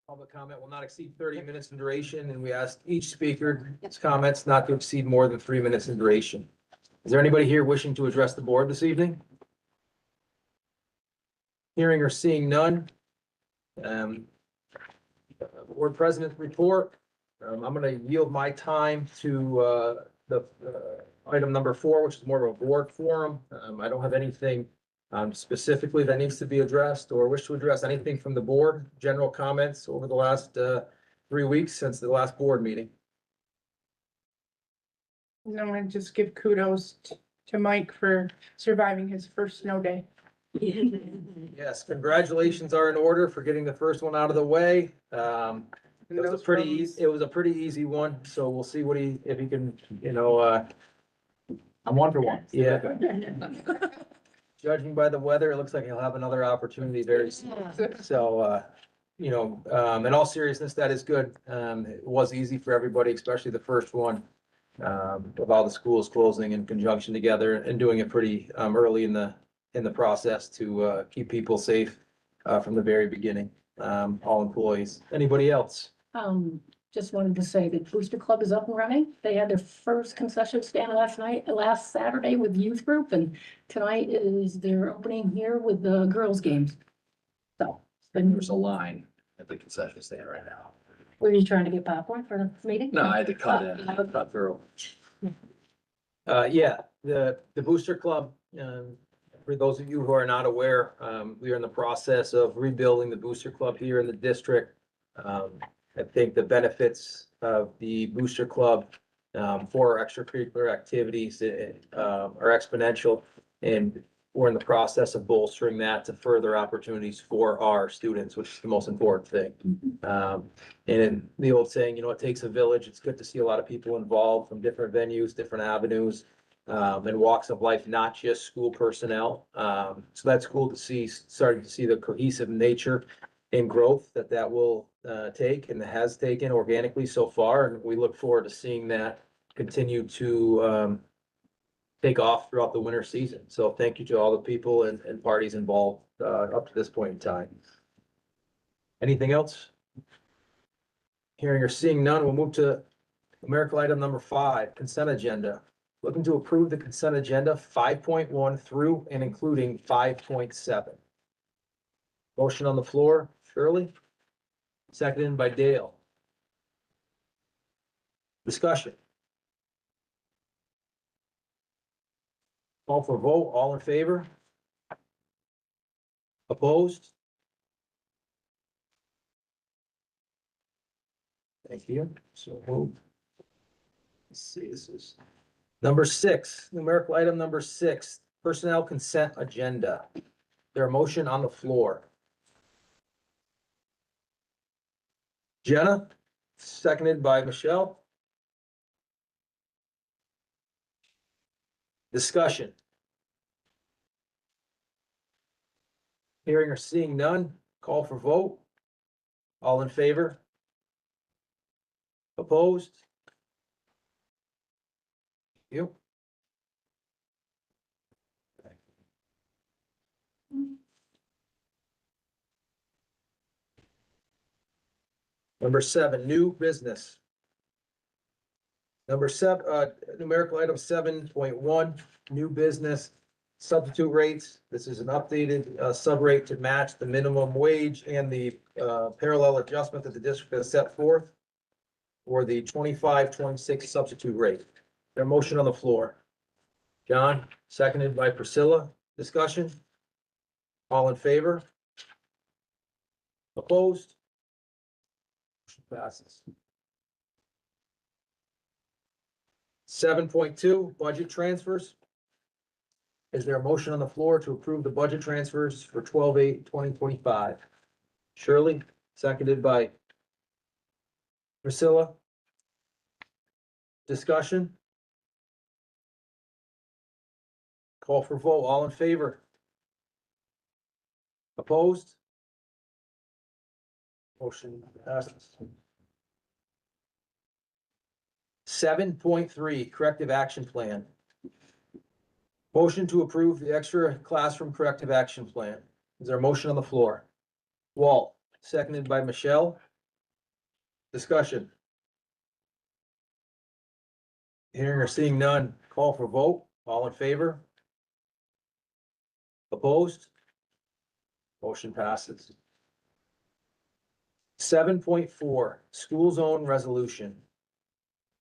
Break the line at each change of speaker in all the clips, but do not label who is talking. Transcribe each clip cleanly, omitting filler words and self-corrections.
Public comment will not exceed 30 minutes in duration, and we ask each speaker's comments not to exceed more than 3 minutes in duration. Is there anybody here wishing to address the board this evening? Hearing or seeing none. Board President report. I'm going to yield my time to the item number 4, which is more of a board forum. I don't have anything specifically that needs to be addressed or wish to address anything from the board. General comments over the last 3 weeks since the last board meeting.
I want to just give kudos to Mike for surviving his first snow day.
Yes, congratulations are in order for getting the first one out of the way. It was a pretty easy one, so we'll see if he can,
I'm 1 for 1.
yeah. Judging by the weather, it looks like he'll have another opportunity very soon. So, in all seriousness, that is good. It was easy for everybody, especially the first one. With all the schools closing in conjunction together and doing it pretty early in the process to keep people safe from the very beginning. All employees. Anybody else?
Just wanted to say that Booster Club is up and running. They had their first concession stand last Saturday with youth group, and tonight is their opening here with the girls' games. So,
There's a line at the concession stand right now.
were you trying to get popcorn for the meeting?
No, I had to cut in, cut through.
Yeah, the Booster Club, for those of you who are not aware, we are in the process of rebuilding the Booster Club here in the district. I think the benefits of the Booster Club for our extracurricular activities are exponential, and we're in the process of bolstering that to further opportunities for our students, which is the most important thing. And the old saying, it takes a village. It's good to see a lot of people involved from different venues, different avenues, and walks of life, not just school personnel. So that's cool to see, starting to see the cohesive nature and growth that will take and has taken organically so far. And we look forward to seeing that continue to take off throughout the winter season. So thank you to all the people and parties involved up to this point in time. Anything else? Hearing or seeing none, we'll move to numerical item number 5, consent agenda. Looking to approve the consent agenda 5.1 through and including 5.7. Motion on the floor, Shirley. Seconded by Dale. Discussion. Call for vote. All in favor? Opposed? Thank you. So moved. Let's see, this is number 6, numerical item number 6, personnel consent agenda. There a motion on the floor? Jenna, seconded by Michelle. Discussion. Hearing or seeing none, call for vote. All in favor? Opposed? You. Number 7, new business. Number 7, numerical item 7.1, new business substitute rates. This is an updated subrate to match the minimum wage and the parallel adjustment that the district has set forth for the 25-26 substitute rate. Their motion on the floor. John, seconded by Priscilla. Discussion? All in favor? Opposed? Motion passes. 7.2, budget transfers. Is there a motion on the floor to approve the budget transfers for 12/8/2025? Shirley, seconded by Priscilla. Discussion? Call for vote. All in favor? Opposed? Motion passes. 7.3, corrective action plan. Motion to approve the extra classroom corrective action plan. Is there a motion on the floor? Walt, seconded by Michelle. Discussion. Hearing or seeing none, call for vote. All in favor? Opposed? Motion passes. 7.4 school zone resolution.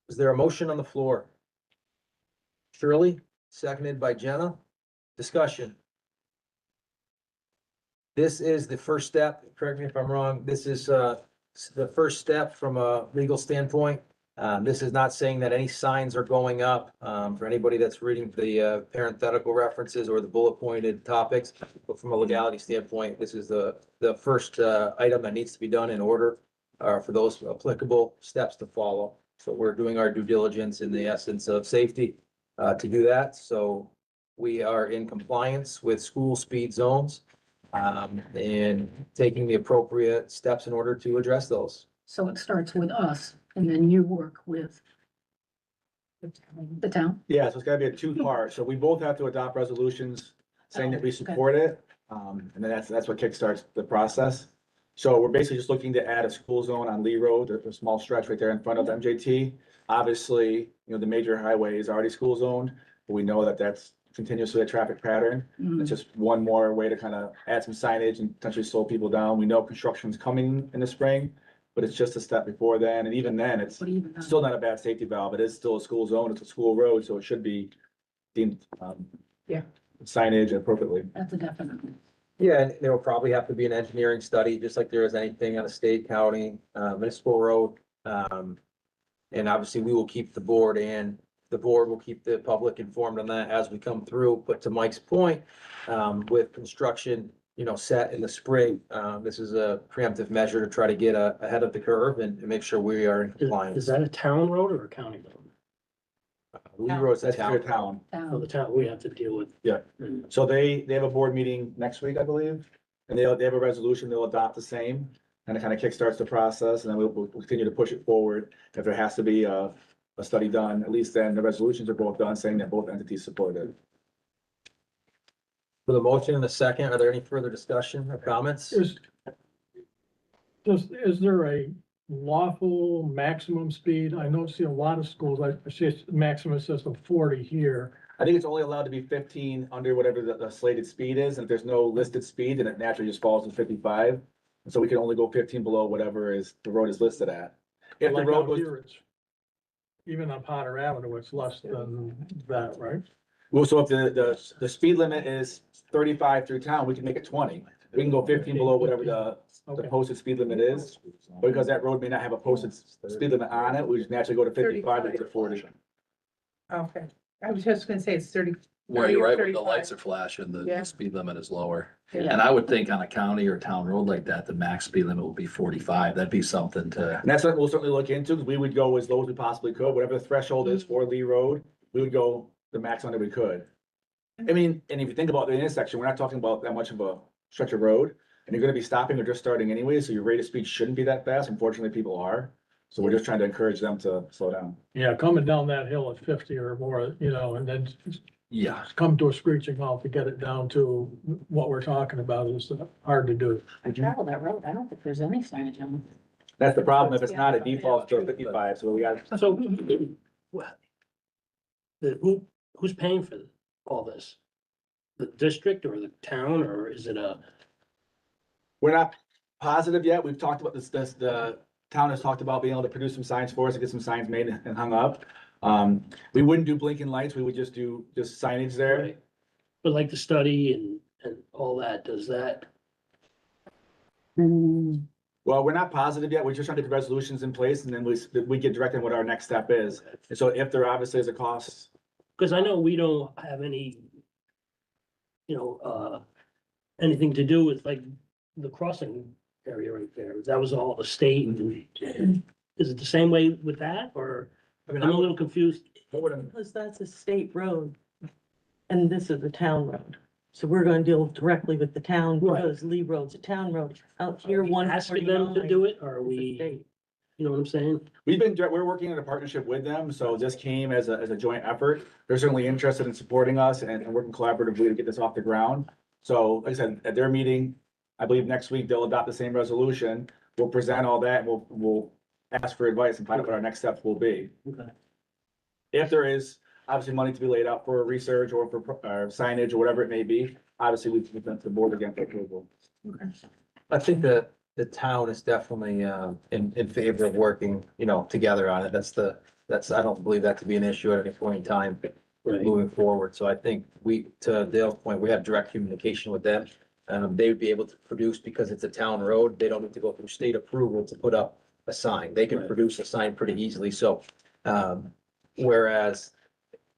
Is there a motion on the floor? Shirley, seconded by Jenna. Discussion. This is the first step, correct me if I'm wrong, this is the first step from a legal standpoint. This is not saying that any signs are going up, for anybody that's reading the parenthetical references or the bullet pointed topics. But from a legality standpoint, this is the first item that needs to be done in order for those applicable steps to follow. So we're doing our due diligence in the essence of safety to do that. So we are in compliance with school speed zones and taking the appropriate steps in order to address those.
So it starts with us and then you work with the town.
Yeah, so it's gotta be a two-part, so we both have to adopt resolutions saying that we
Okay.
support it. And then that's what kickstarts the process. So we're basically just looking to add a school zone on Lee Road, a small stretch right there in front of MJT. Obviously, the major highway is already school zoned, but we know that that's continuously a traffic pattern.
Mm,
It's just one more way to kind of add some signage and potentially slow people down. We know construction's coming in the spring, but it's just a step before then, and even then, it's
But even then,
still not a bad safety valve. It is still a school zone, it's a school road, so it should be deemed
Yeah.
signage appropriately.
that's a definite.
Yeah, and there will probably have to be an engineering study, just like there is anything on a state, county, municipal road. And obviously, we will keep the board and the board will keep the public informed on that as we come through. But to Mike's point, with construction, set in the spring, this is a preemptive measure to try to get ahead of the curve and make sure we are in
Is
compliance.
that a town road or a county road?
Lee Road's a
That's
town.
your town.
For the town, we have to deal with.
Yeah.
Mm.
So they have a board meeting next week, I believe, and they have a resolution, they'll adopt the same. And it kind of kickstarts the process, and then we'll continue to push it forward. If there has to be a study done, at least then the resolutions are both done, saying that both entities support it.
For the motion and a second, are there any further discussion or comments?
Is there a lawful maximum speed? I noticed in a lot of schools, I see a maximum says of 40 here.
I think it's only allowed to be 15 under whatever the slated speed is, and if there's no listed speed, then it naturally just falls to 55. And so we can only go 15 below whatever is, the road is listed at. If the
Like
road
out
was,
here, it's even on Potter Avenue, it's less than that, right?
well, so if the speed limit is 35 through town, we can make it 20. We can go 15 below whatever the
Okay.
posted speed limit is. But because that road may not have a posted speed limit on it, we just naturally go to 55 and to 40.
Okay, I was just gonna say it's 30.
Where you're right, when the
35.
lights are flashing,
Yeah.
the speed limit is lower.
Yeah.
And I would think on a county or town road like that, the max speed limit would be 45. That'd be something to,
And that's something we'll certainly look into, because we would go as low as we possibly could, whatever the threshold is for Lee Road, we would go the maximum that we could. I mean, and if you think about the intersection, we're not talking about that much of a stretch of road, and you're gonna be stopping or just starting anyway, so your rate of speed shouldn't be that fast. Unfortunately, people are. So we're just trying to encourage them to slow down.
Yeah, coming down that hill at 50 or more, and then
yeah.
come to a screeching halt to get it down to what we're talking about is hard to do.
I travel that road. I don't think there's any signage on it.
That's the problem. If it's not, it defaults to 55, so we got,
So, what? Who's paying for all this? The district or the town, or is it a,
we're not positive yet. We've talked about this, the town has talked about being able to produce some signs for us, to get some signs made and hung up. We wouldn't do blinking lights. We would just do signage there.
Right. But like the study and all that, does that?
Well, we're not positive yet. We're just trying to get the resolutions in place, and then we get directed on what our next step is. And so if there obviously is a cost,
Because I know we don't have any, anything to do with like the crossing area right there. That was all the state. And is it the same way with that, or
I mean,
I'm a little confused?
Because that's a state road. And this is a town road. So we're gonna deal directly with the town
Right.
because Lee Road's a town road. Out here, one
Asking them to do it, or are we, you know what I'm saying?
we're working in a partnership with them, so this came as a joint effort. They're certainly interested in supporting us and working collaboratively to get this off the ground. So like I said, at their meeting, I believe next week, they'll adopt the same resolution. We'll present all that, and we'll ask for advice and find out what our next steps will be.
Okay.
If there is obviously money to be laid out for research or for signage or whatever it may be, obviously we can present to the board again for approval.
I think that the town is definitely, in favor of working, together on it. I don't believe that to be an issue at any point in time
Right.
moving forward. So I think to Dale's point, we have direct communication with them. They would be able to produce because it's a town road. They don't need to go through state approval to put up a sign. They can
Right.
produce a sign pretty easily. So, whereas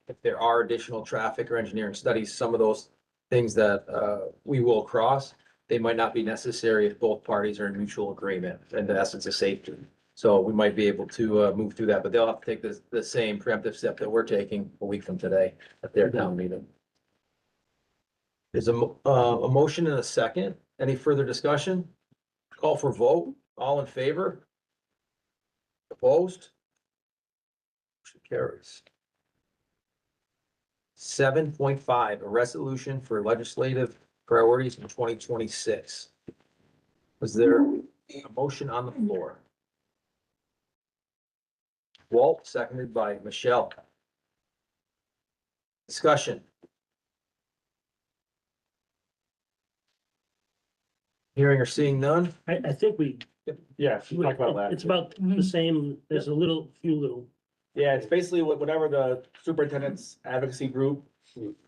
if there are additional traffic or engineering studies, some of those things that, we will cross, they might not be necessary if both parties are in mutual agreement, in the essence of safety. So we might be able to, move through that, but they'll have to take the same preemptive step that we're taking a week from today at their town meeting. There's a motion and a second. Any further discussion? Call for vote. All in favor? Opposed? Motion carries. 7.5, a resolution for legislative priorities in 2026. Was there a motion on the floor? Walt, seconded by Michelle. Discussion. Hearing or seeing none?
I think we,
Yeah, we talked about that.
it's about the same, there's a few little,
Yeah, it's basically whatever the superintendent's advocacy group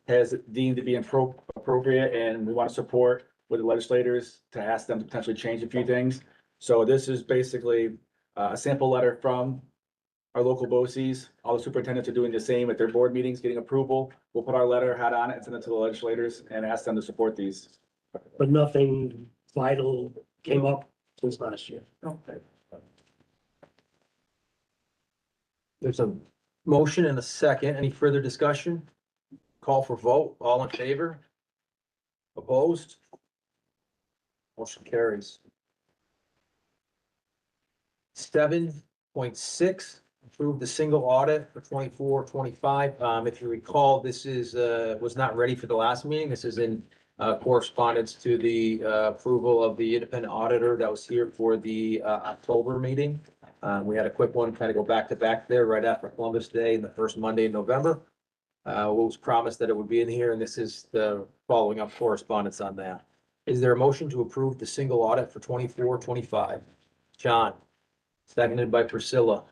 has deemed to be appropriate, and we want to support with the legislators to ask them to potentially change a few things. So this is basically a sample letter from our local BOCES. All the superintendents are doing the same at their board meetings, getting approval. We'll put our letter hat on it and send it to the legislators and ask them to support these.
but nothing vital came up since last year.
There's a motion and a second. Any further discussion? Call for vote. All in favor? Opposed? Motion carries. 7.6, approve the single audit for 24-25. If you recall, this was not ready for the last meeting. This is in correspondence to the approval of the independent auditor that was here for the October meeting. We had a quick one, kind of go back to back there right after Columbus Day and the first Monday in November. It was promised that it would be in here, and this is the following up correspondence on that. Is there a motion to approve the single audit for 24-25? John, seconded by Priscilla.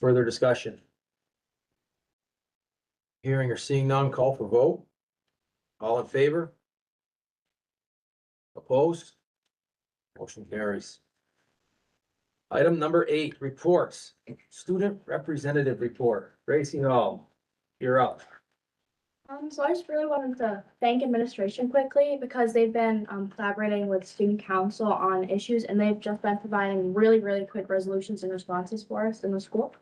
Further discussion? Hearing or seeing none, call for vote. All in favor? Opposed? Motion carries. Item number 8, reports. Student representative report. Gracie Hall, you're up.
So I just really wanted to thank administration quickly because they've been collaborating with student council on issues, and they've just been providing really, really quick resolutions and responses for us in the school.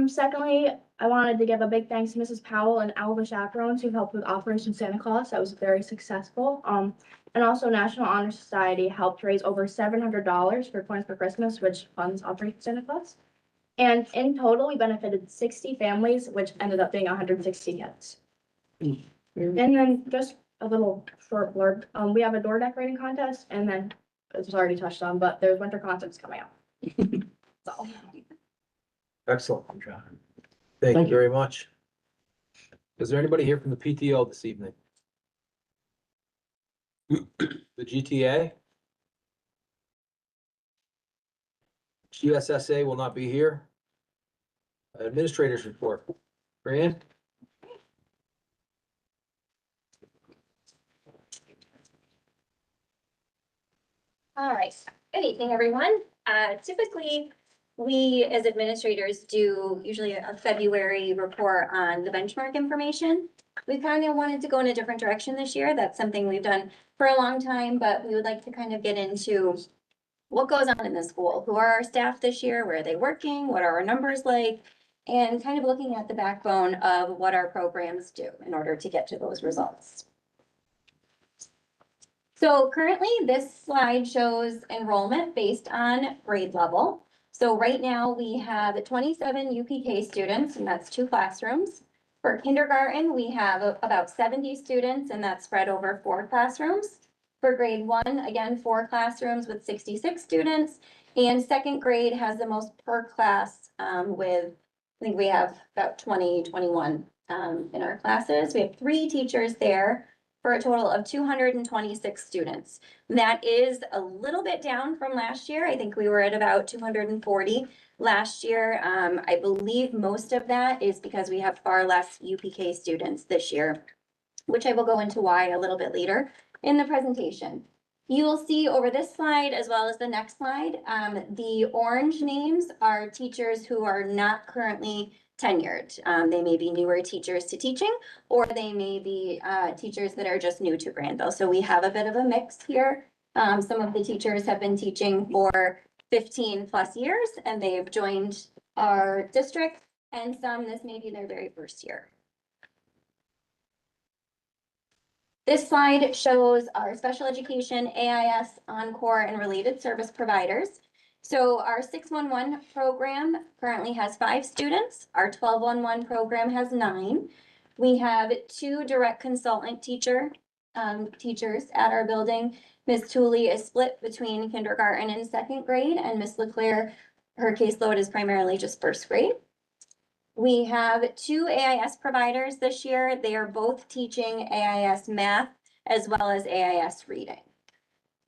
Secondly, I wanted to give a big thanks to Mrs. Powell and all the chaperones who helped with Operation Santa Claus. That was very successful. And also National Honor Society helped raise over $700 for Coins for Christmas, which funds Operation Santa Claus. And in total, we benefited 60 families, which ended up being 160 kids. And then just a little short blurb. We have a door decorating contest, and then it was already touched on, but there's winter concerts coming up. So.
Excellent. Thank you
you.
very much. Is there anybody here from the PTO this evening? The GTA? GSSA will not be here. Administrators report. Fran?
All right, good evening, everyone. Typically, we as administrators do usually a February report on the benchmark information. We kind of wanted to go in a different direction this year. That's something we've done for a long time, but we would like to kind of get into what goes on in the school. Who are our staff this year? Where are they working? What are our numbers like? And kind of looking at the backbone of what our programs do in order to get to those results. So currently, this slide shows enrollment based on grade level. So right now, we have 27 UPK students, and that's 2 classrooms. For kindergarten, we have about 70 students, and that's spread over 4 classrooms. For grade 1, again, 4 classrooms with 66 students. And second grade has the most per class with, I think we have about 21 in our classes. We have 3 teachers there for a total of 226 students. That is a little bit down from last year. I think we were at about 240 last year. I believe most of that is because we have far less UPK students this year, which I will go into why a little bit later in the presentation. You will see over this slide, as well as the next slide, the orange names are teachers who are not currently tenured. They may be newer teachers to teaching, or they may be teachers that are just new to Granville. So we have a bit of a mix here. Some of the teachers have been teaching for 15 plus years, and they've joined our district, and some, this may be their very first year. This slide shows our special education, AIS, Encore, and related service providers. So our 611 program currently has 5 students. Our 1211 program has 9. We have 2 direct consultant teachers at our building. Ms. Tooley is split between kindergarten and 2nd grade, and Ms. LeClaire, her caseload is primarily just 1st grade. We have 2 AIS providers this year. They are both teaching AIS math as well as AIS reading.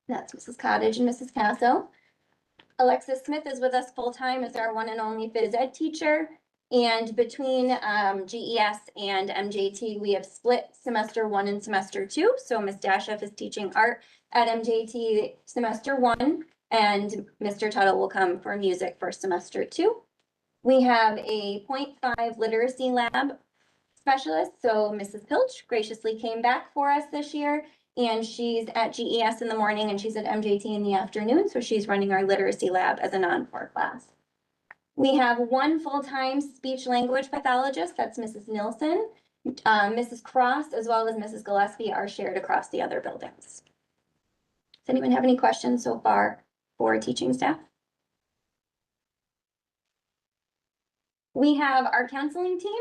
That's Mrs. Cottage and Mrs. Casso. Alexis Smith is with us full-time as our one and only phys ed teacher. And between GES and MJT, we have split semester 1 and semester 2. So Ms. Dasheff is teaching art at MJT semester 1, and Mr. Tuttle will come for music for semester 2. We have a 0.5 literacy lab specialist. So Mrs. Pilch graciously came back for us this year, and she's at GES in the morning and she's at MJT in the afternoon. So she's running our literacy lab as an encore class. We have 1 full-time speech language pathologist. That's Mrs. Nilsson. Mrs. Cross, as well as Mrs. Gillespie, are shared across the other buildings. Does anyone have any questions so far for teaching staff? We have our counseling team.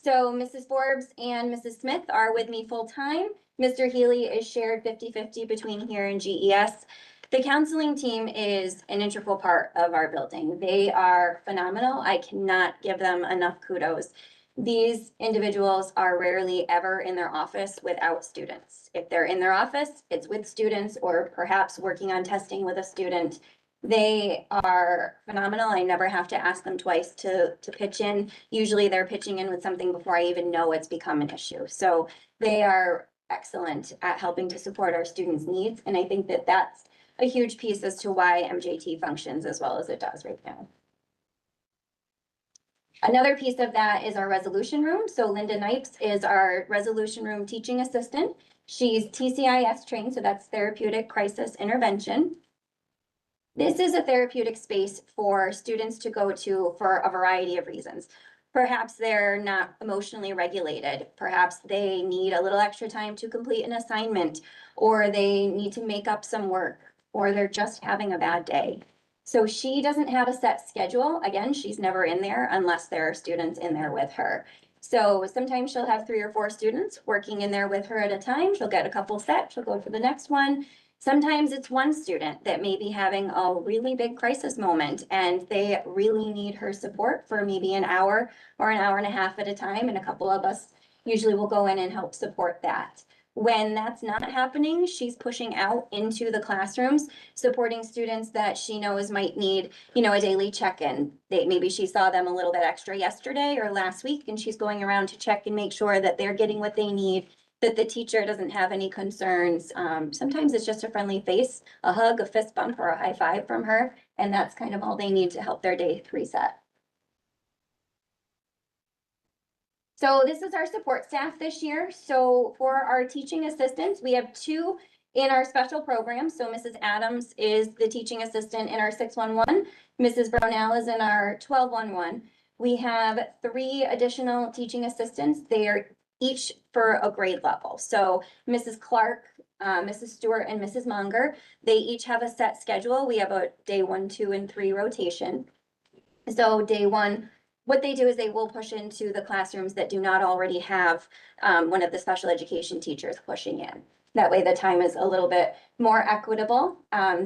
So Mrs. Forbes and Mrs. Smith are with me full-time. Mr. Healy is shared 50-50 between here and GES. The counseling team is an integral part of our building. They are phenomenal. I cannot give them enough kudos. These individuals are rarely ever in their office without students. If they're in their office, it's with students or perhaps working on testing with a student. They are phenomenal. I never have to ask them twice to pitch in. Usually they're pitching in with something before I even know it's become an issue. So they are excellent at helping to support our students' needs. And I think that that's a huge piece as to why MJT functions as well as it does right now. Another piece of that is our resolution room. So Linda Knipes is our resolution room teaching assistant. She's TCIS trained, so that's therapeutic crisis intervention. This is a therapeutic space for students to go to for a variety of reasons. Perhaps they're not emotionally regulated. Perhaps they need a little extra time to complete an assignment, or they need to make up some work, or they're just having a bad day. So she doesn't have a set schedule. Again, she's never in there unless there are students in there with her. So sometimes she'll have 3 or 4 students working in there with her at a time. She'll get a couple set, she'll go for the next one. Sometimes it's one student that may be having a really big crisis moment and they really need her support for maybe an hour or an hour and a half at a time. And a couple of us usually will go in and help support that. When that's not happening, she's pushing out into the classrooms, supporting students that she knows might need, a daily check-in. Maybe she saw them a little bit extra yesterday or last week, and she's going around to check and make sure that they're getting what they need, that the teacher doesn't have any concerns. Sometimes it's just a friendly face, a hug, a fist bump, or a high five from her, and that's kind of all they need to help their day reset. So this is our support staff this year. So for our teaching assistants, we have 2 in our special program. So Mrs. Adams is the teaching assistant in our 611. Mrs. Brownell is in our 1211. We have 3 additional teaching assistants. They are each for a grade level. So Mrs. Clark, Mrs. Stewart, and Mrs. Monger, they each have a set schedule. We have a day 1, 2, and 3 rotation. So day 1, what they do is they will push into the classrooms that do not already have one of the special education teachers pushing in. That way the time is a little bit more equitable.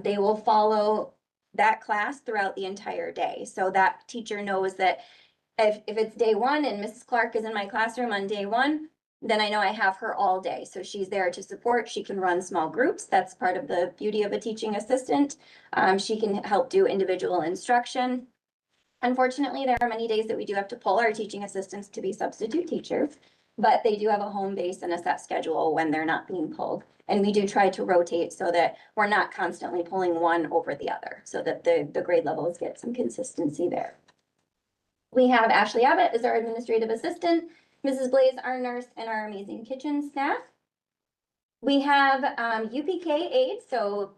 They will follow that class throughout the entire day. So that teacher knows that if it's day one and Mrs. Clark is in my classroom on day one, then I know I have her all day. So she's there to support. She can run small groups. That's part of the beauty of a teaching assistant. She can help do individual instruction. Unfortunately, there are many days that we do have to pull our teaching assistants to be substitute teachers, but they do have a home base and a set schedule when they're not being pulled. And we do try to rotate so that we're not constantly pulling one over the other, so that the grade levels get some consistency there. We have Ashley Abbott as our administrative assistant, Mrs. Blaze, our nurse, and our amazing kitchen staff. We have UPK aides, so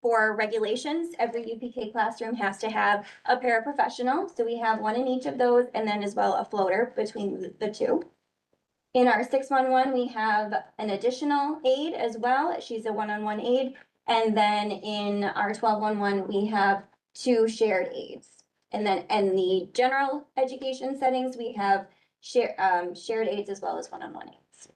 for regulations, every UPK classroom has to have a paraprofessional. So we have one in each of those, and then as well a floater between the two. In our 611, we have an additional aide as well. She's a one-on-one aide. And then in our 1211, we have 2 shared aides. And then in the general education settings, we have shared aides as well as one-on-one aides.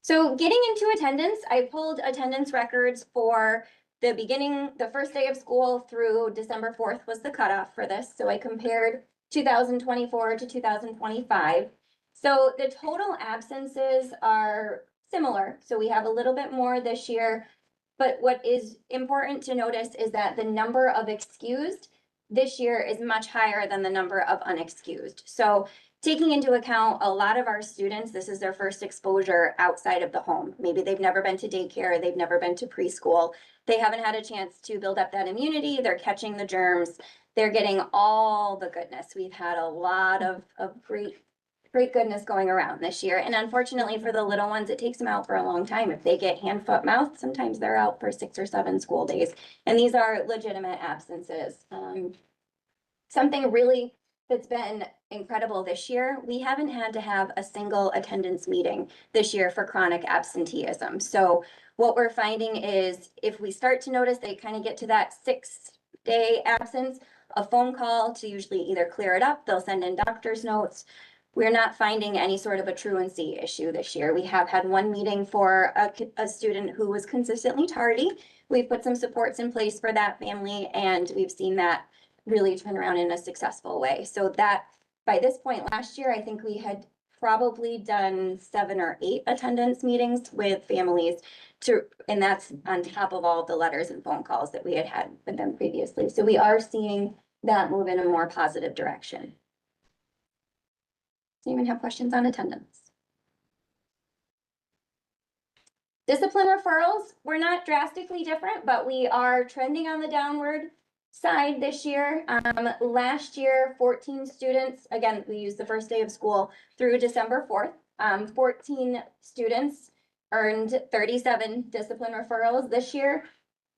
So getting into attendance, I pulled attendance records for the first day of school through December 4th was the cutoff for this. So I compared 2024 to 2025. So the total absences are similar. So we have a little bit more this year. But what is important to notice is that the number of excused this year is much higher than the number of unexcused. So taking into account a lot of our students, this is their first exposure outside of the home. Maybe they've never been to daycare, they've never been to preschool. They haven't had a chance to build up that immunity. They're catching the germs. They're getting all the goodness. We've had a lot of great goodness going around this year. And unfortunately for the little ones, it takes them out for a long time. If they get hand, foot, mouth, sometimes they're out for 6 or 7 school days. And these are legitimate absences. Something really that's been incredible this year, we haven't had to have a single attendance meeting this year for chronic absenteeism. So what we're finding is if we start to notice they kind of get to that 6-day absence, a phone call to usually either clear it up, they'll send in doctor's notes. We're not finding any sort of a truancy issue this year. We have had one meeting for a student who was consistently tardy. We've put some supports in place for that family, and we've seen that really turn around in a successful way. So that by this point last year, I think we had probably done 7 or 8 attendance meetings with families and that's on top of all the letters and phone calls that we had had with them previously. So we are seeing that move in a more positive direction. Do you even have questions on attendance? Discipline referrals, we're not drastically different, but we are trending on the downward side this year. Last year, 14 students, again, we used the first day of school through December 4th. 14 students earned 37 discipline referrals. This year,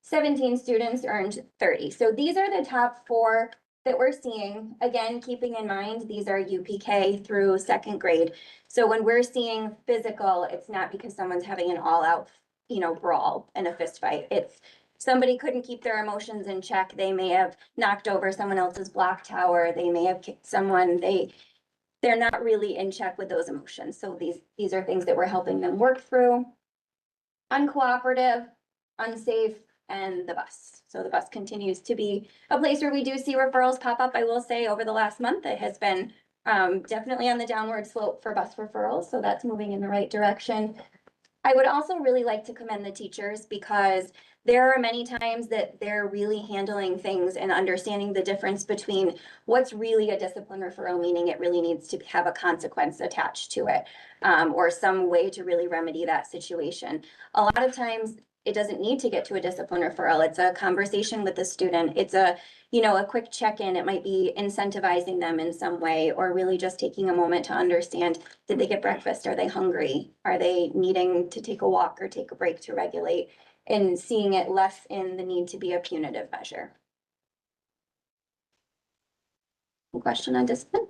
17 students earned 30. So these are the top 4 that we're seeing. Again, keeping in mind, these are UPK through 2nd grade. So when we're seeing physical, it's not because someone's having an all-out, brawl and a fist fight. It's somebody couldn't keep their emotions in check. They may have knocked over someone else's block tower. They may have kicked someone. They're not really in check with those emotions. So these are things that we're helping them work through. Uncooperative, unsafe, and the bus. So the bus continues to be a place where we do see referrals pop up. I will say over the last month, it has been definitely on the downward slope for bus referrals. So that's moving in the right direction. I would also really like to commend the teachers because there are many times that they're really handling things and understanding the difference between what's really a discipline referral, meaning it really needs to have a consequence attached to it, or some way to really remedy that situation. A lot of times it doesn't need to get to a discipline referral. It's a conversation with the student. It's a quick check-in. It might be incentivizing them in some way, or really just taking a moment to understand, did they get breakfast? Are they hungry? Are they needing to take a walk or take a break to regulate? And seeing it less in the need to be a punitive measure. Question on discipline?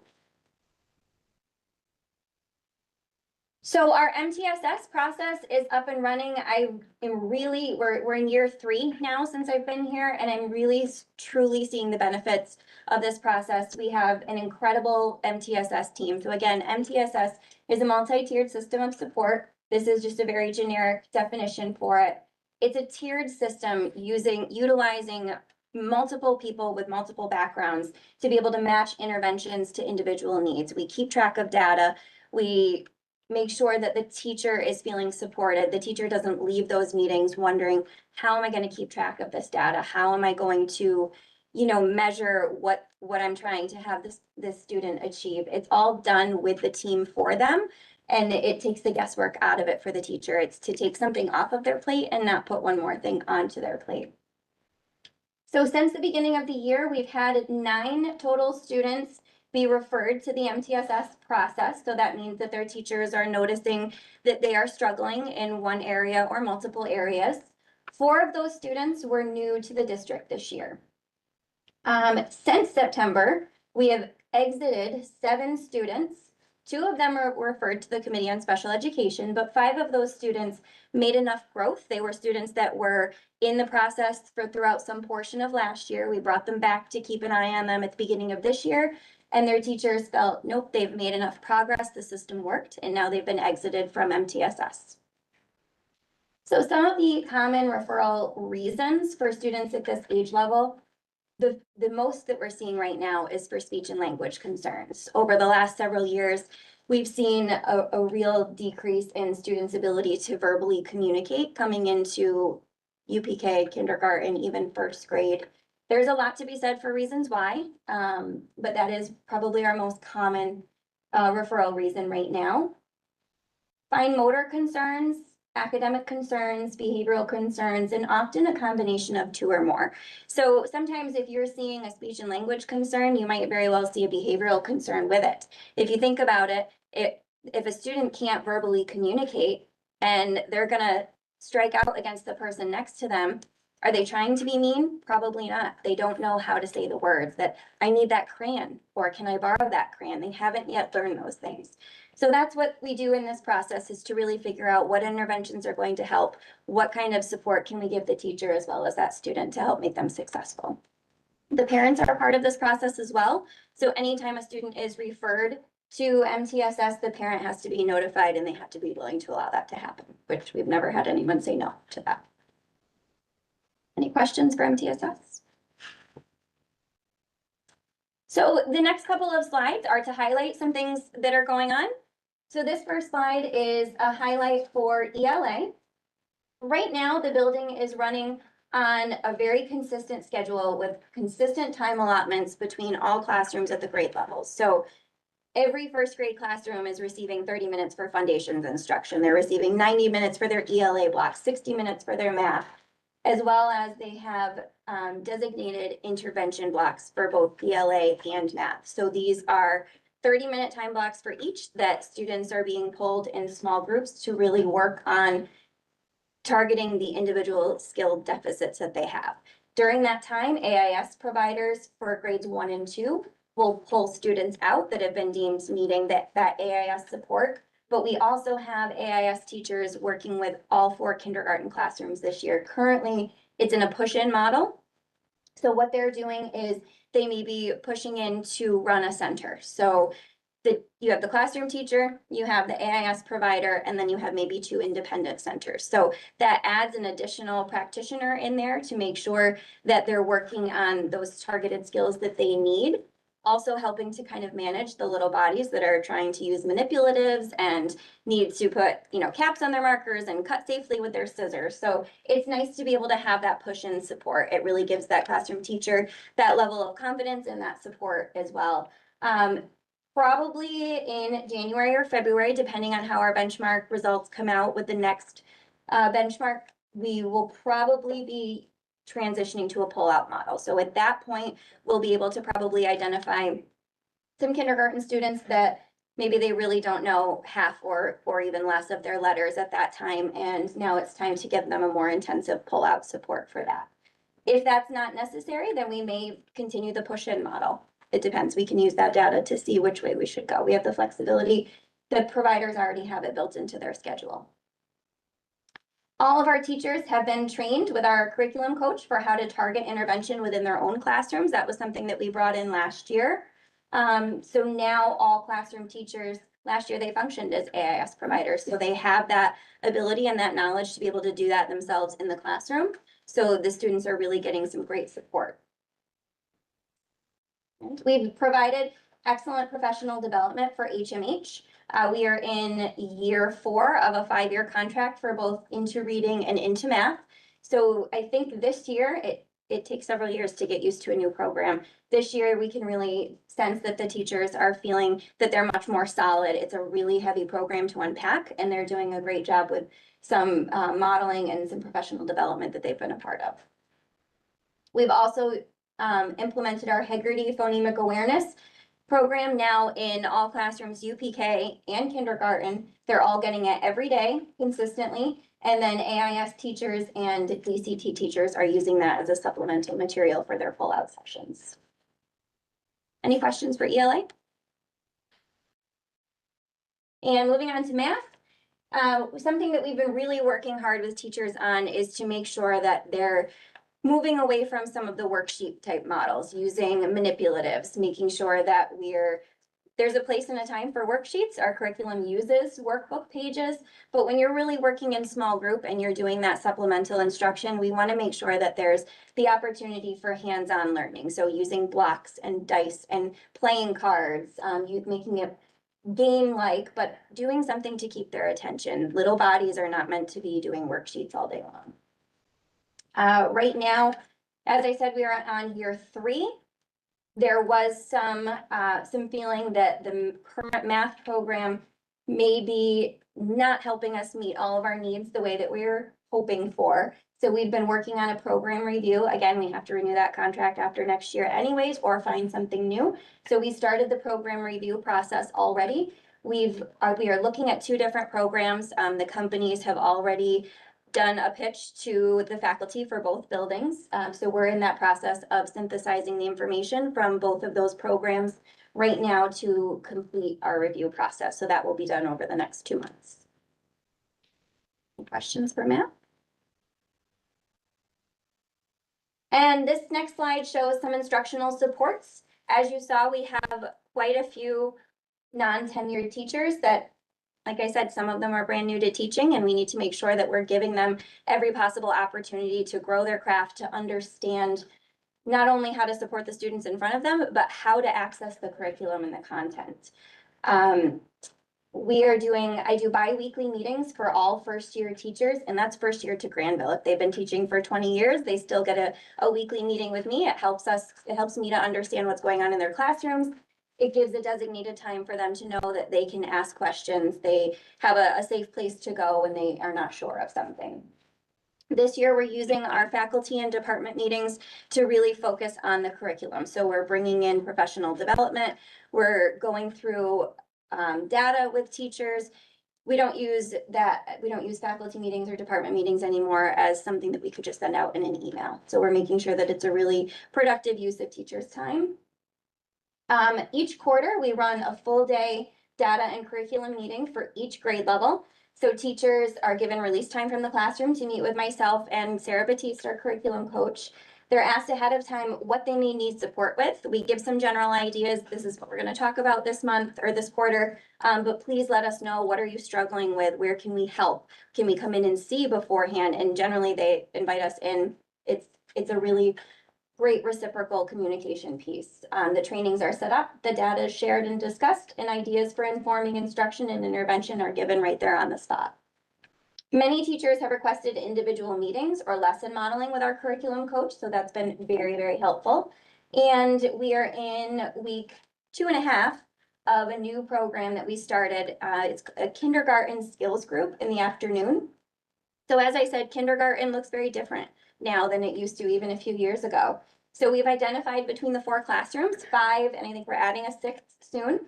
So our MTSS process is up and running. I am really, we're in year 3 now since I've been here, and I'm really truly seeing the benefits of this process. We have an incredible MTSS team. So again, MTSS is a multi-tiered system of support. This is just a very generic definition for it. It's a tiered system utilizing multiple people with multiple backgrounds to be able to match interventions to individual needs. We keep track of data. We make sure that the teacher is feeling supported. The teacher doesn't leave those meetings wondering, how am I going to keep track of this data? How am I going to, measure what I'm trying to have this student achieve? It's all done with the team for them. And it takes the guesswork out of it for the teacher. It's to take something off of their plate and not put one more thing onto their plate. So since the beginning of the year, we've had 9 total students be referred to the MTSS process. So that means that their teachers are noticing that they are struggling in one area or multiple areas. 4 of those students were new to the district this year. Since September, we have exited 7 students. 2 of them are referred to the Committee on Special Education, but 5 of those students made enough growth. They were students that were in the process throughout some portion of last year. We brought them back to keep an eye on them at the beginning of this year. And their teachers felt, nope, they've made enough progress, the system worked, and now they've been exited from MTSS. So some of the common referral reasons for students at this age level, the most that we're seeing right now is for speech and language concerns. Over the last several years, we've seen a real decrease in students' ability to verbally communicate coming into UPK, kindergarten, even 1st grade. There's a lot to be said for reasons why, but that is probably our most common referral reason right now. Fine motor concerns, academic concerns, behavioral concerns, and often a combination of 2 or more. So sometimes if you're seeing a speech and language concern, you might very well see a behavioral concern with it. If you think about it, if a student can't verbally communicate and they're gonna strike out against the person next to them, are they trying to be mean? Probably not. They don't know how to say the words that I need that crayon, or can I borrow that crayon? They haven't yet learned those things. So that's what we do in this process, is to really figure out what interventions are going to help, what kind of support can we give the teacher as well as that student to help make them successful. The parents are part of this process as well. So anytime a student is referred to MTSS, the parent has to be notified and they have to be willing to allow that to happen, which we've never had anyone say no to that. Any questions for MTSS? So the next couple of slides are to highlight some things that are going on. So this first slide is a highlight for ELA. Right now, the building is running on a very consistent schedule with consistent time allotments between all classrooms at the grade levels. So every 1st grade classroom is receiving 30 minutes for foundations instruction. They're receiving 90 minutes for their ELA block, 60 minutes for their math, as well as they have designated intervention blocks for both ELA and math. So these are 30-minute time blocks for each that students are being pulled in small groups to really work on targeting the individual skill deficits that they have. During that time, AIS providers for grades 1 and 2 will pull students out that have been deemed meeting that AIS support. But we also have AIS teachers working with all 4 kindergarten classrooms this year. Currently, it's in a push-in model. So what they're doing is they may be pushing in to run a center. So you have the classroom teacher, you have the AIS provider, and then you have maybe 2 independent centers. So that adds an additional practitioner in there to make sure that they're working on those targeted skills that they need. Also helping to kind of manage the little bodies that are trying to use manipulatives and need to put, caps on their markers and cut safely with their scissors. So it's nice to be able to have that push-in support. It really gives that classroom teacher that level of confidence and that support as well. Probably in January or February, depending on how our benchmark results come out with the next benchmark, we will probably be transitioning to a pull-out model. So at that point, we'll be able to probably identify some kindergarten students that maybe they really don't know half or even less of their letters at that time. And now it's time to give them a more intensive pull-out support for that. If that's not necessary, then we may continue the push-in model. It depends. We can use that data to see which way we should go. We have the flexibility the providers already have it built into their schedule. All of our teachers have been trained with our curriculum coach for how to target intervention within their own classrooms. That was something that we brought in last year. So now all classroom teachers, last year they functioned as AIS providers. So they have that ability and that knowledge to be able to do that themselves in the classroom. So the students are really getting some great support. And we've provided excellent professional development for HMH. We are in year 4 of a 5-year contract for both into reading and into math. So I think this year, it takes several years to get used to a new program. This year, we can really sense that the teachers are feeling that they're much more solid. It's a really heavy program to unpack, and they're doing a great job with some modeling and some professional development that they've been a part of. We've also implemented our Heggerty phonemic awareness program now in all classrooms, UPK and kindergarten. They're all getting it every day consistently. And then AIS teachers and DCT teachers are using that as a supplemental material for their pull-out sessions. Any questions for ELA? And moving on to math, something that we've been really working hard with teachers on is to make sure that they're moving away from some of the worksheet type models, using manipulatives, making sure that there's a place and a time for worksheets. Our curriculum uses workbook pages, but when you're really working in small group and you're doing that supplemental instruction, we want to make sure that there's the opportunity for hands-on learning. So using blocks and dice and playing cards, making it game-like, but doing something to keep their attention. Little bodies are not meant to be doing worksheets all day long. Right now, as I said, we are on year 3. There was some feeling that the current math program may be not helping us meet all of our needs the way that we're hoping for. So we've been working on a program review. Again, we have to renew that contract after next year anyways, or find something new. So we started the program review process already. We are looking at 2 different programs. The companies have already done a pitch to the faculty for both buildings. So we're in that process of synthesizing the information from both of those programs right now to complete our review process. So that will be done over the next 2 months. Any questions for Matt? And this next slide shows some instructional supports. As you saw, we have quite a few non-tenured teachers that, like I said, some of them are brand new to teaching, and we need to make sure that we're giving them every possible opportunity to grow their craft, to understand not only how to support the students in front of them, but how to access the curriculum and the content. I do bi-weekly meetings for all first-year teachers, and that's first year to Granville. If they've been teaching for 20 years, they still get a weekly meeting with me. It helps me to understand what's going on in their classrooms. It gives a designated time for them to know that they can ask questions. They have a safe place to go when they are not sure of something. This year, we're using our faculty and department meetings to really focus on the curriculum. So we're bringing in professional development. We're going through data with teachers. We don't use faculty meetings or department meetings anymore as something that we could just send out in an email. So we're making sure that it's a really productive use of teachers' time. Each quarter, we run a full day data and curriculum meeting for each grade level. So teachers are given release time from the classroom to meet with myself and Sarah Batiste, our curriculum coach. They're asked ahead of time what they may need support with. We give some general ideas. This is what we're going to talk about this month or this quarter. But please let us know, what are you struggling with? Where can we help? Can we come in and see beforehand? And generally they invite us in. It's a really great reciprocal communication piece. The trainings are set up, the data is shared and discussed, and ideas for informing instruction and intervention are given right there on the spot. Many teachers have requested individual meetings or lesson modeling with our curriculum coach, so that's been very, very helpful. And we are in week 2.5 of a new program that we started. It's a kindergarten skills group in the afternoon. So as I said, kindergarten looks very different now than it used to even a few years ago. So we've identified between the 4 classrooms, 5, and I think we're adding a 6th soon,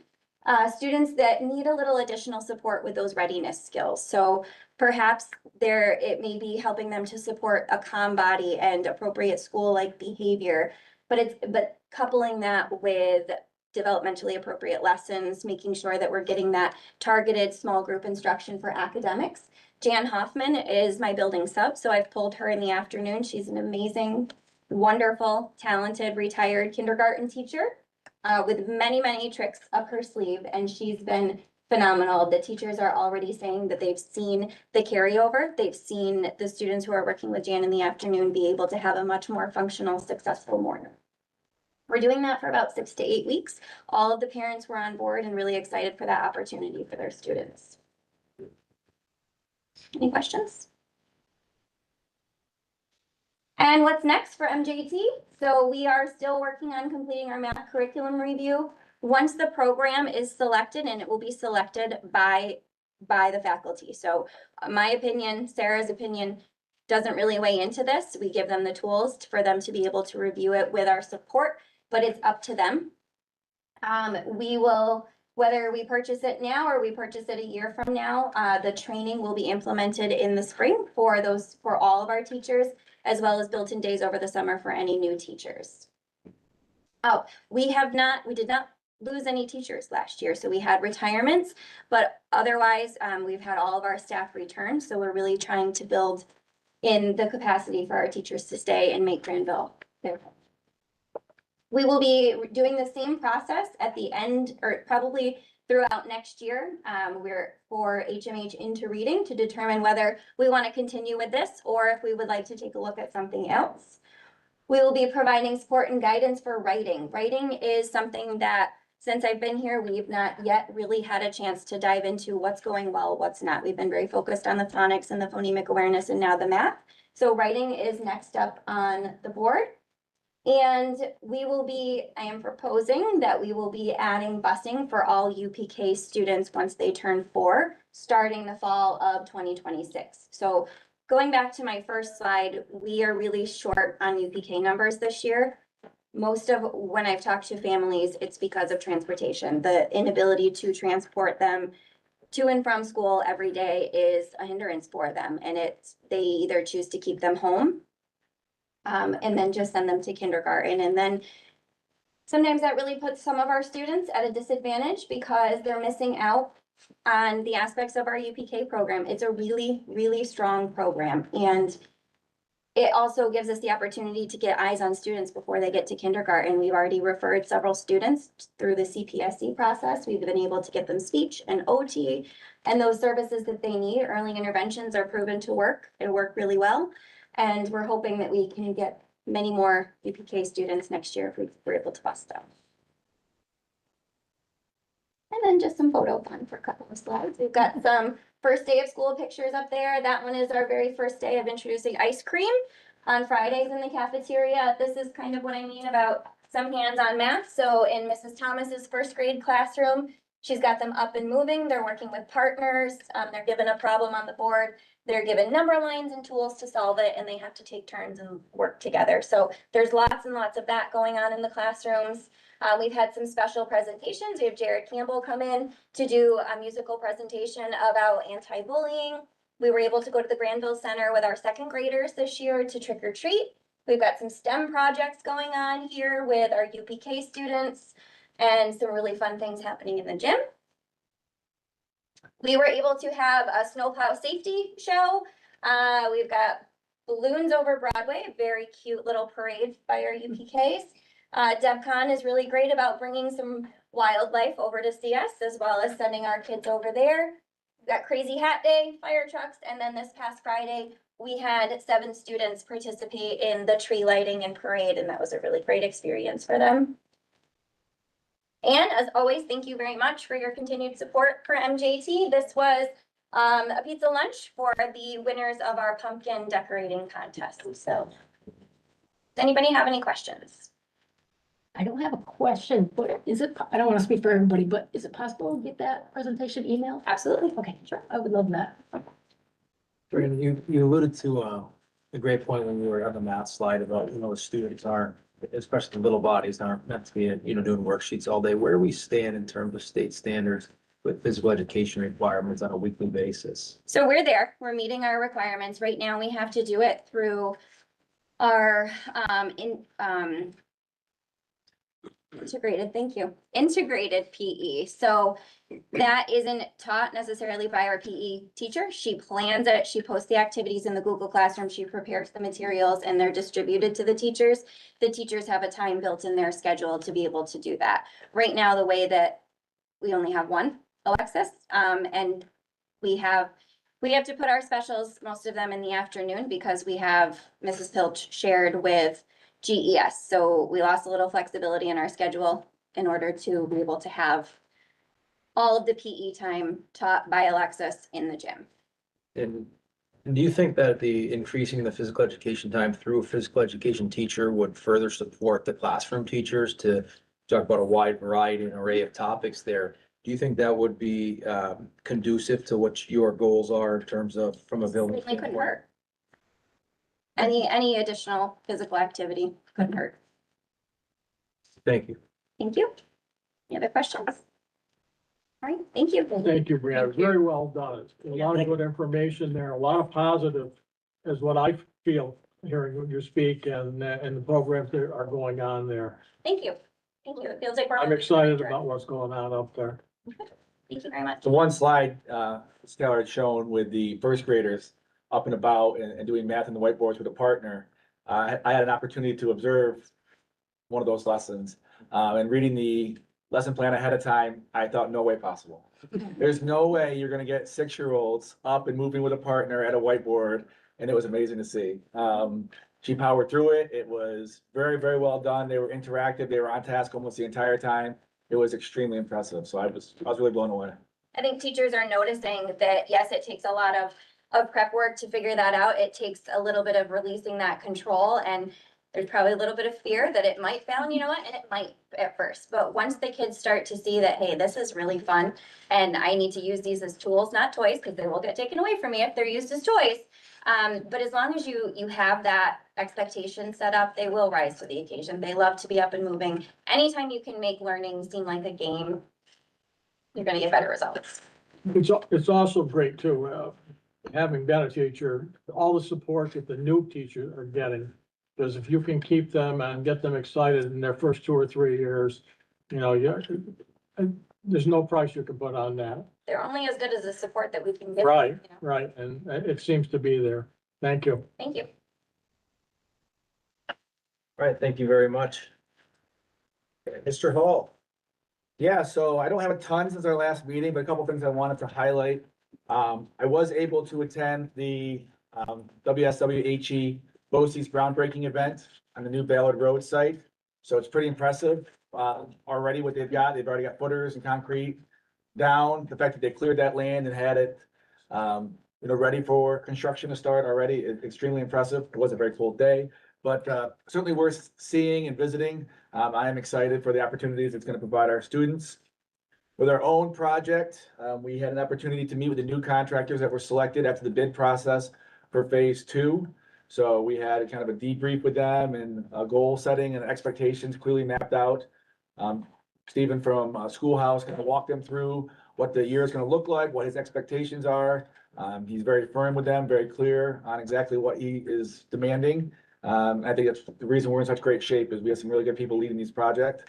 students that need a little additional support with those readiness skills. So perhaps it may be helping them to support a calm body and appropriate school-like behavior, but coupling that with developmentally appropriate lessons, making sure that we're getting that targeted small group instruction for academics. Jan Hoffman is my building sub, so I've pulled her in the afternoon. She's an amazing, wonderful, talented, retired kindergarten teacher with many, many tricks up her sleeve, and she's been phenomenal. The teachers are already saying that they've seen the carryover. They've seen the students who are working with Jan in the afternoon be able to have a much more functional, successful morning. We're doing that for about 6 to 8 weeks. All of the parents were on board and really excited for that opportunity for their students. Any questions? And what's next for MJT? So we are still working on completing our math curriculum review. Once the program is selected, and it will be selected by the faculty. So my opinion, Sarah's opinion, doesn't really weigh into this. We give them the tools for them to be able to review it with our support, but it's up to them. We will, whether we purchase it now or we purchase it a year from now, the training will be implemented in the spring for all of our teachers, as well as built-in days over the summer for any new teachers. Oh, we did not lose any teachers last year. So we had retirements, but otherwise we've had all of our staff return. So we're really trying to build in the capacity for our teachers to stay and make Granville their home. We will be doing the same process at the end, or probably throughout next year. We're for HMH into reading to determine whether we want to continue with this or if we would like to take a look at something else. We will be providing support and guidance for writing. Writing is something that since I've been here, we've not yet really had a chance to dive into what's going well, what's not. We've been very focused on the phonics and the phonemic awareness and now the math. So writing is next up on the board. And I am proposing that we will be adding busing for all UPK students once they turn 4, starting the fall of 2026. So going back to my first slide, we are really short on UPK numbers this year. Most of when I've talked to families, it's because of transportation. The inability to transport them to and from school every day is a hindrance for them. And they either choose to keep them home and then just send them to kindergarten. And then sometimes that really puts some of our students at a disadvantage because they're missing out on the aspects of our UPK program. It's a really, really strong program. And it also gives us the opportunity to get eyes on students before they get to kindergarten. We've already referred several students through the CPSC process. We've been able to get them speech and OT and those services that they need. Early interventions are proven to work and work really well. And we're hoping that we can get many more UPK students next year if we're able to bust them. And then just some photo fun for a couple of slides. We've got some first day of school pictures up there. That one is our very first day of introducing ice cream on Fridays in the cafeteria. This is kind of what I mean about some hands-on math. So in Mrs. Thomas's first grade classroom, she's got them up and moving. They're working with partners. They're given a problem on the board. They're given number lines and tools to solve it, and they have to take turns and work together. So there's lots and lots of that going on in the classrooms. We've had some special presentations. We have Jared Campbell come in to do a musical presentation about anti-bullying. We were able to go to the Granville Center with our 2nd graders this year to trick or treat. We've got some STEM projects going on here with our UPK students and some really fun things happening in the gym. We were able to have a snowplow safety show. We've got balloons over Broadway, a very cute little parade by our UPKs. DevCon is really great about bringing some wildlife over to see us, as well as sending our kids over there. We've got Crazy Hat Day, fire trucks, and then this past Friday, we had 7 students participate in the tree lighting and parade, and that was a really great experience for them. And as always, thank you very much for your continued support for MJT. This was a pizza lunch for the winners of our pumpkin decorating contest. So, does anybody have any questions?
I don't have a question, but I don't want to speak for everybody, but is it possible to get that presentation email?
Absolutely.
Okay, sure. I would love that.
Brandon, you alluded to a great point when you were on the math slide about, the students aren't, especially the little bodies, aren't meant to be, doing worksheets all day. Where we stand in terms of state standards with physical education requirements on a weekly basis?
So we're there. We're meeting our requirements. Right now, we have to do it through our Integrated, thank you. Integrated PE. So that isn't taught necessarily by our PE teacher. She plans it. She posts the activities in the Google Classroom. She prepares the materials and they're distributed to the teachers. The teachers have a time built in their schedule to be able to do that. Right now, the way that we only have one Alexis, and we have to put our specials, most of them in the afternoon because we have Mrs. Pilch shared with GES. So we lost a little flexibility in our schedule in order to be able to have all of the PE time taught by Alexis in the gym.
And do you think that the increasing the physical education time through a physical education teacher would further support the classroom teachers to talk about a wide variety and array of topics there? Do you think that would be conducive to what your goals are in terms of from a building?
Certainly couldn't hurt. Any additional physical activity couldn't hurt.
Thank you.
Thank you. Any other questions? All right, thank you.
Thank you, Brianna. Very well done. A lot of good information there, a lot of positive is what I feel hearing you speak and the programs that are going on there.
Thank you. Thank you. It feels like we're.
I'm excited about what's going on up there.
Thank you very much.
So one slide, Skylar had shown with the first graders up and about and doing math on the whiteboards with a partner. I had an opportunity to observe one of those lessons, and reading the lesson plan ahead of time, I thought no way possible. There's no way you're gonna get 6-year-olds up and moving with a partner at a whiteboard, and it was amazing to see. She powered through it. It was very, very well done. They were interactive. They were on task almost the entire time. It was extremely impressive. So I was really blown away.
I think teachers are noticing that, yes, it takes a lot of prep work to figure that out. It takes a little bit of releasing that control, and there's probably a little bit of fear that it might fail, and you know what, and it might at first. But once the kids start to see that, hey, this is really fun, and I need to use these as tools, not toys, because they will get taken away from me if they're used as toys. But as long as you have that expectation set up, they will rise to the occasion. They love to be up and moving. Anytime you can make learning seem like a game, you're gonna get better results.
It's also great too, having been a teacher, all the support that the new teachers are getting. Because if you can keep them and get them excited in their first 2 or 3 years, you know, there's no price you can put on that.
They're only as good as the support that we can give. them,
Right,
you know?
right, and it seems to be there. Thank you.
Thank you.
All right, thank you very much. Mr. Hall.
Yeah, so I don't have a ton since our last meeting, but a couple things I wanted to highlight. I was able to attend the WSWHE BoCE's groundbreaking event on the new Ballard Road site. So it's pretty impressive already what they've got. They've already got footers and concrete down. The fact that they cleared that land and had it ready for construction to start already is extremely impressive. It was a very cold day, but certainly worth seeing and visiting. I am excited for the opportunities it's going to provide our students. With our own project, we had an opportunity to meet with the new contractors that were selected after the bid process for phase 2. So we had kind of a debrief with them and goal setting and expectations clearly mapped out. Stephen from Schoolhouse kind of walked them through what the year is going to look like, what his expectations are. He's very firm with them, very clear on exactly what he is demanding. I think that's the reason we're in such great shape is we have some really good people leading these projects.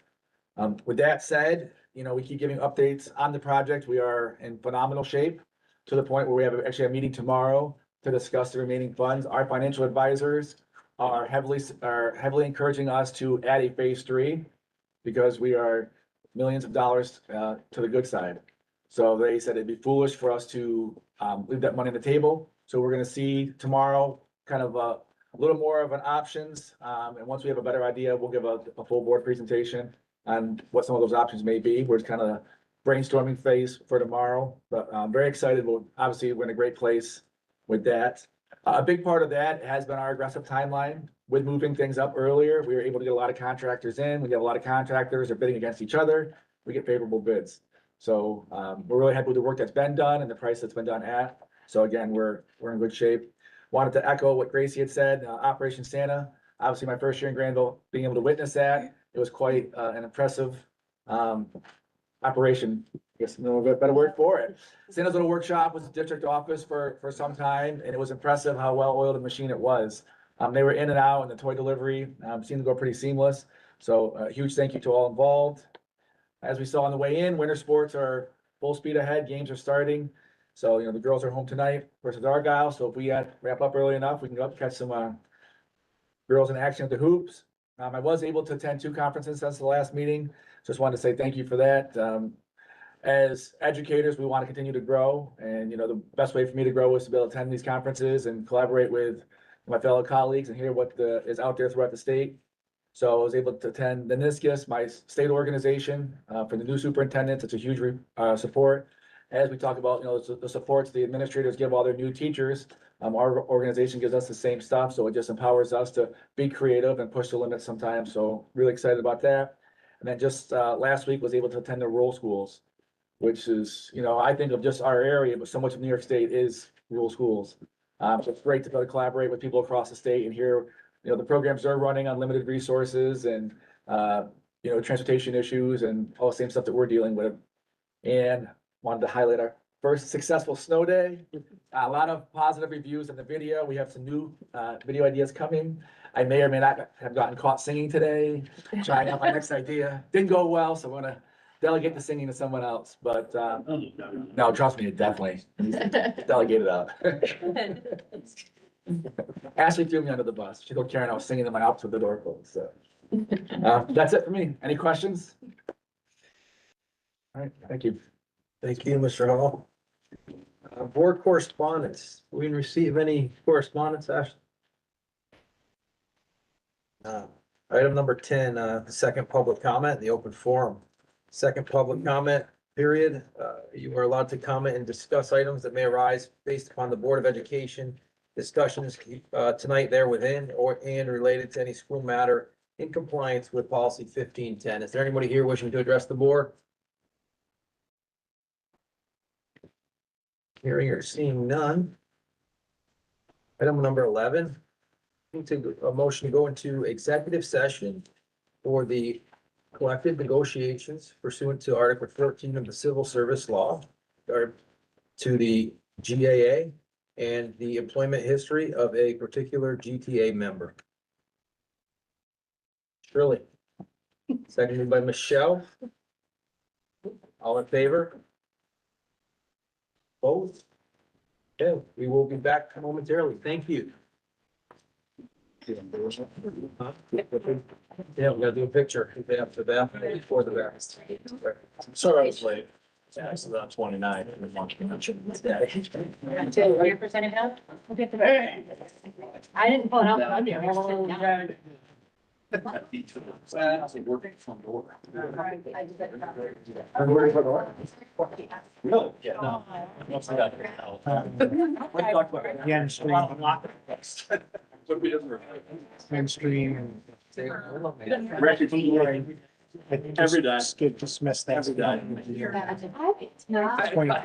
With that said, we keep giving updates on the project. We are in phenomenal shape to the point where we have actually a meeting tomorrow to discuss the remaining funds. Our financial advisors are heavily encouraging us to add a phase 3 because we are millions of dollars to the good side. So they said it'd be foolish for us to leave that money on the table. So we're gonna see tomorrow kind of a little more of an options. And once we have a better idea, we'll give a full board presentation on what some of those options may be. We're just kind of brainstorming phase for tomorrow, but I'm very excited. Obviously, we're in a great place with that. A big part of that has been our aggressive timeline with moving things up earlier. We were able to get a lot of contractors in. We get a lot of contractors are bidding against each other. We get favorable bids. So we're really happy with the work that's been done and the price that's been done at. So again, we're in good shape. Wanted to echo what Gracie had said, Operation Santa. Obviously, my first year in Granville, being able to witness that, it was quite an impressive operation. I guess no better word for it. Santa's Little Workshop was a district office for some time, and it was impressive how well oiled a machine it was. They were in and out, and the toy delivery seemed to go pretty seamless. So a huge thank you to all involved. As we saw on the way in, winter sports are full speed ahead. Games are starting. So, the girls are home tonight versus Argyle. So if we wrap up early enough, we can go up and catch some girls in action at the hoops. I was able to attend 2 conferences since the last meeting. Just wanted to say thank you for that. As educators, we want to continue to grow. And, the best way for me to grow is to be able to attend these conferences and collaborate with my fellow colleagues and hear what is out there throughout the state. So I was able to attend the NISCUS, my state organization, for the new superintendents. It's a huge support. As we talk about, the supports the administrators give all their new teachers, our organization gives us the same stuff. So it just empowers us to be creative and push the limits sometimes. So really excited about that. And then just last week was able to attend the rural schools, which is, I think of just our area, but so much of New York State is rural schools. So it's great to be able to collaborate with people across the state and hear, the programs they're running on limited resources and, transportation issues and all the same stuff that we're dealing with. And wanted to highlight our first successful snow day. A lot of positive reviews in the video. We have some new video ideas coming. I may or may not have gotten caught singing today, trying out my next idea. Didn't go well, so I'm gonna delegate the singing to someone else, but no, trust me, it definitely delegated out. Ashley threw me under the bus. She told Karen I was singing in my office with the door closed, so. That's it for me. Any questions? All right, thank you.
Thank you, Mr. Hall. Board correspondence. We didn't receive any correspondence, Ashley? Item number 10, the second public comment, the open forum. Second public comment period. You are allowed to comment and discuss items that may arise based upon the Board of Education discussions tonight there within and related to any school matter in compliance with policy 1510. Is there anybody here wishing to address the board? Hearing or seeing none. Item number 11. To a motion to go into executive session for the collective negotiations pursuant to Article 14 of the Civil Service Law, or to the GAA and the employment history of a particular GTA member. Shirley. Seconded by Michelle. All in favor? Both? Okay, we will be back momentarily. Thank you. Huh? Yeah, we gotta do a picture. After that, before the back.
Sorry I was late. Yeah, it's about 29.
Your percentage out? I didn't pull it out. I'm here.
Working from door.
Really?
Yeah, no. Once I got here,
Again,
What we doing?
stream.
Record from door. Every day.
Dismiss that.
Every day.
Not
24